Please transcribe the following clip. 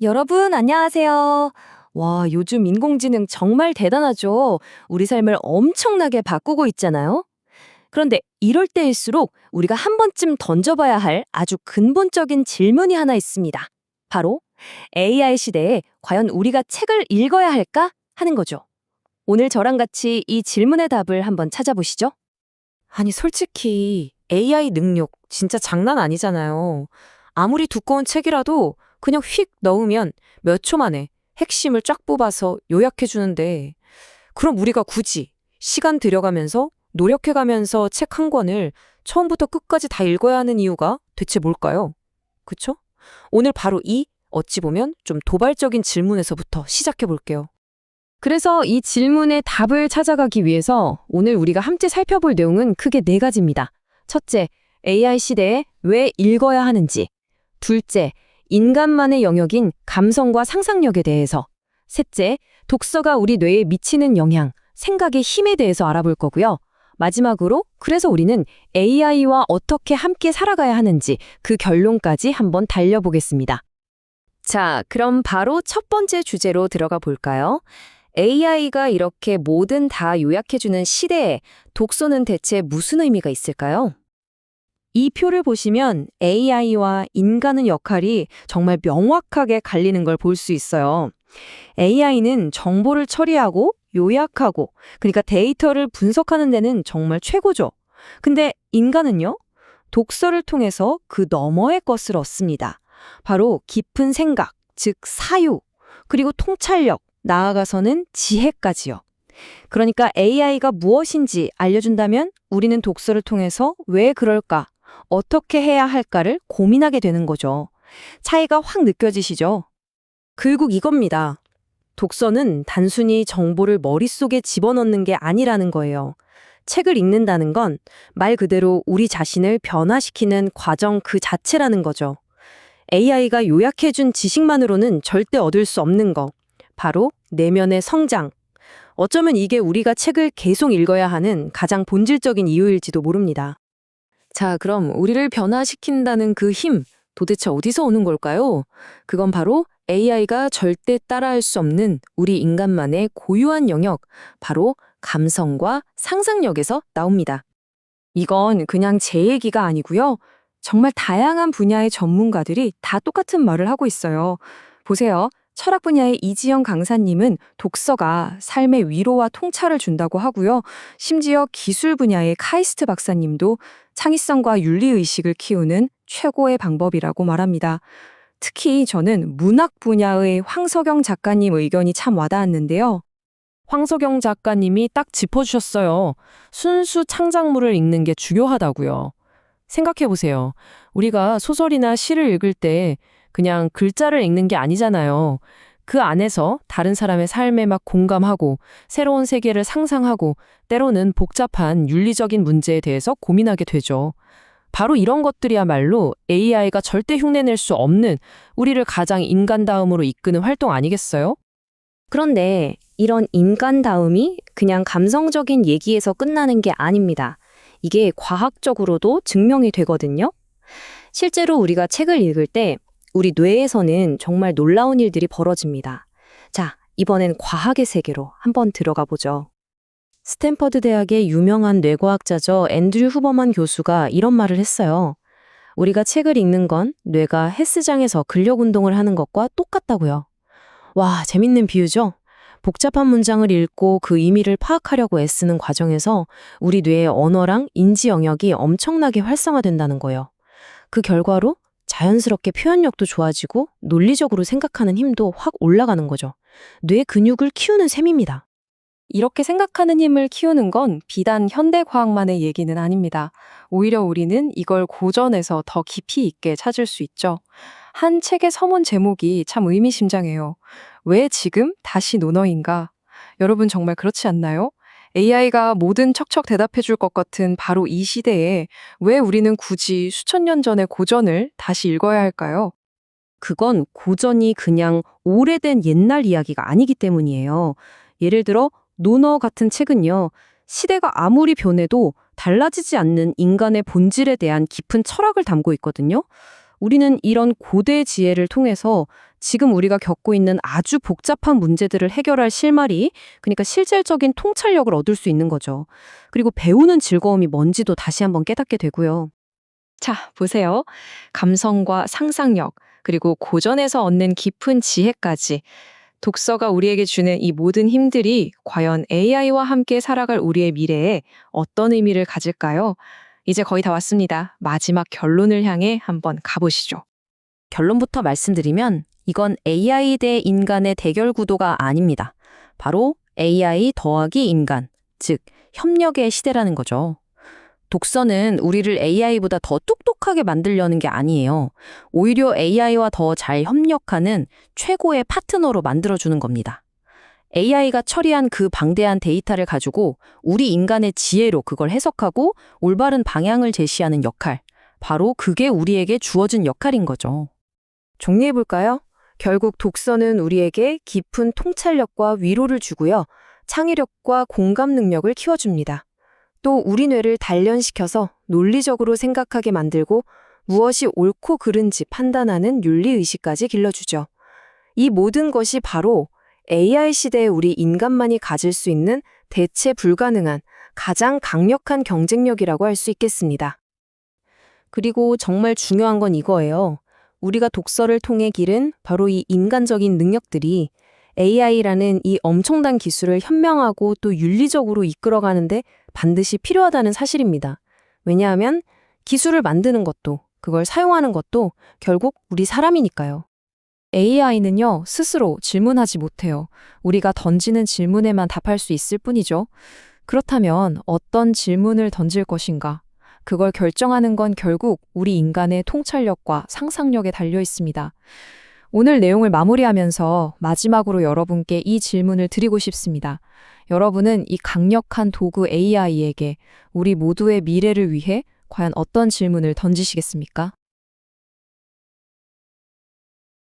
여러분, 안녕하세요. 와, 요즘 인공지능 정말 대단하죠? 우리 삶을 엄청나게 바꾸고 있잖아요? 그런데 이럴 때일수록 우리가 한 번쯤 던져봐야 할 아주 근본적인 질문이 하나 있습니다. 바로 AI 시대에 과연 우리가 책을 읽어야 할까? 하는 거죠. 오늘 저랑 같이 이 질문의 답을 한번 찾아보시죠. 아니, 솔직히 AI 능력 진짜 장난 아니잖아요. 아무리 두꺼운 책이라도 그냥 휙 넣으면 몇 초 만에 핵심을 쫙 뽑아서 요약해 주는데, 그럼 우리가 굳이 시간 들여가면서 노력해가면서 책 한 권을 처음부터 끝까지 다 읽어야 하는 이유가 대체 뭘까요? 그쵸? 오늘 바로 이 어찌 보면 좀 도발적인 질문에서부터 시작해 볼게요. 그래서 이 질문의 답을 찾아가기 위해서 오늘 우리가 함께 살펴볼 내용은 크게 네 가지입니다. 첫째, AI 시대에 왜 읽어야 하는지. 둘째, 인간만의 영역인 감성과 상상력에 대해서. 셋째, 독서가 우리 뇌에 미치는 영향, 생각의 힘에 대해서 알아볼 거고요. 마지막으로, 그래서 우리는 AI와 어떻게 함께 살아가야 하는지 그 결론까지 한번 달려보겠습니다. 자, 그럼 바로 첫 번째 주제로 들어가 볼까요? AI가 이렇게 뭐든 다 요약해주는 시대에 독서는 대체 무슨 의미가 있을까요? 이 표를 보시면 AI와 인간의 역할이 정말 명확하게 갈리는 걸 볼 수 있어요. AI는 정보를 처리하고 요약하고, 그러니까 데이터를 분석하는 데는 정말 최고죠. 근데 인간은요? 독서를 통해서 그 너머의 것을 얻습니다. 바로 깊은 생각, 즉 사유, 그리고 통찰력, 나아가서는 지혜까지요. 그러니까 AI가 무엇인지 알려준다면 우리는 독서를 통해서 왜 그럴까, 어떻게 해야 할까를 고민하게 되는 거죠. 차이가 확 느껴지시죠? 결국 이겁니다. 독서는 단순히 정보를 머릿속에 집어넣는 게 아니라는 거예요. 책을 읽는다는 건 말 그대로 우리 자신을 변화시키는 과정 그 자체라는 거죠. AI가 요약해준 지식만으로는 절대 얻을 수 없는 거. 바로 내면의 성장. 어쩌면 이게 우리가 책을 계속 읽어야 하는 가장 본질적인 이유일지도 모릅니다. 자, 그럼 우리를 변화시킨다는 그 힘, 도대체 어디서 오는 걸까요? 그건 바로 AI가 절대 따라할 수 없는 우리 인간만의 고유한 영역, 바로 감성과 상상력에서 나옵니다. 이건 그냥 제 얘기가 아니고요. 정말 다양한 분야의 전문가들이 다 똑같은 말을 하고 있어요. 보세요. 철학 분야의 이지영 강사님은 독서가 삶의 위로와 통찰을 준다고 하고요. 심지어 기술 분야의 카이스트 박사님도 창의성과 윤리의식을 키우는 최고의 방법이라고 말합니다. 특히 저는 문학 분야의 황석영 작가님 의견이 참 와닿았는데요. 황석영 작가님이 딱 짚어주셨어요. 순수 창작물을 읽는 게 중요하다고요. 생각해보세요. 우리가 소설이나 시를 읽을 때 그냥 글자를 읽는 게 아니잖아요. 그 안에서 다른 사람의 삶에 막 공감하고 새로운 세계를 상상하고 때로는 복잡한 윤리적인 문제에 대해서 고민하게 되죠. 바로 이런 것들이야말로 AI가 절대 흉내낼 수 없는 우리를 가장 인간다움으로 이끄는 활동 아니겠어요? 그런데 이런 인간다움이 그냥 감성적인 얘기에서 끝나는 게 아닙니다. 이게 과학적으로도 증명이 되거든요. 실제로 우리가 책을 읽을 때 우리 뇌에서는 정말 놀라운 일들이 벌어집니다. 자, 이번엔 과학의 세계로 한번 들어가 보죠. 스탠퍼드 대학의 유명한 뇌과학자죠. 앤드류 후버만 교수가 이런 말을 했어요. 우리가 책을 읽는 건 뇌가 헬스장에서 근력 운동을 하는 것과 똑같다고요. 와, 재밌는 비유죠? 복잡한 문장을 읽고 그 의미를 파악하려고 애쓰는 과정에서 우리 뇌의 언어랑 인지 영역이 엄청나게 활성화된다는 거예요. 그 결과로 자연스럽게 표현력도 좋아지고 논리적으로 생각하는 힘도 확 올라가는 거죠. 뇌 근육을 키우는 셈입니다. 이렇게 생각하는 힘을 키우는 건 비단 현대과학만의 얘기는 아닙니다. 오히려 우리는 이걸 고전에서 더 깊이 있게 찾을 수 있죠. 한 책의 서문 제목이 참 의미심장해요. 왜 지금 다시 논어인가? 여러분 정말 그렇지 않나요? AI가 뭐든 척척 대답해 줄 것 같은 바로 이 시대에 왜 우리는 굳이 수천 년 전의 고전을 다시 읽어야 할까요? 그건 고전이 그냥 오래된 옛날 이야기가 아니기 때문이에요. 예를 들어 논어 같은 책은요. 시대가 아무리 변해도 달라지지 않는 인간의 본질에 대한 깊은 철학을 담고 있거든요. 우리는 이런 고대 지혜를 통해서 지금 우리가 겪고 있는 아주 복잡한 문제들을 해결할 실마리, 그러니까 실질적인 통찰력을 얻을 수 있는 거죠. 그리고 배우는 즐거움이 뭔지도 다시 한번 깨닫게 되고요. 자, 보세요. 감성과 상상력, 그리고 고전에서 얻는 깊은 지혜까지 독서가 우리에게 주는 이 모든 힘들이 과연 AI와 함께 살아갈 우리의 미래에 어떤 의미를 가질까요? 이제 거의 다 왔습니다. 마지막 결론을 향해 한번 가보시죠. 결론부터 말씀드리면 이건 AI 대 인간의 대결 구도가 아닙니다. 바로 AI 더하기 인간, 즉 협력의 시대라는 거죠. 독서는 우리를 AI보다 더 똑똑하게 만들려는 게 아니에요. 오히려 AI와 더 잘 협력하는 최고의 파트너로 만들어주는 겁니다. AI가 처리한 그 방대한 데이터를 가지고 우리 인간의 지혜로 그걸 해석하고 올바른 방향을 제시하는 역할, 바로 그게 우리에게 주어진 역할인 거죠. 정리해볼까요? 결국 독서는 우리에게 깊은 통찰력과 위로를 주고요. 창의력과 공감 능력을 키워줍니다. 또 우리 뇌를 단련시켜서 논리적으로 생각하게 만들고 무엇이 옳고 그른지 판단하는 윤리의식까지 길러주죠. 이 모든 것이 바로 AI 시대에 우리 인간만이 가질 수 있는 대체 불가능한 가장 강력한 경쟁력이라고 할 수 있겠습니다. 그리고 정말 중요한 건 이거예요. 우리가 독서를 통해 기른 바로 이 인간적인 능력들이 AI라는 이 엄청난 기술을 현명하고 또 윤리적으로 이끌어가는데 반드시 필요하다는 사실입니다. 왜냐하면 기술을 만드는 것도 그걸 사용하는 것도 결국 우리 사람이니까요. AI는요, 스스로 질문하지 못해요. 우리가 던지는 질문에만 답할 수 있을 뿐이죠. 그렇다면 어떤 질문을 던질 것인가? 그걸 결정하는 건 결국 우리 인간의 통찰력과 상상력에 달려 있습니다. 오늘 내용을 마무리하면서 마지막으로 여러분께 이 질문을 드리고 싶습니다. 여러분은 이 강력한 도구 AI에게 우리 모두의 미래를 위해 과연 어떤 질문을 던지시겠습니까?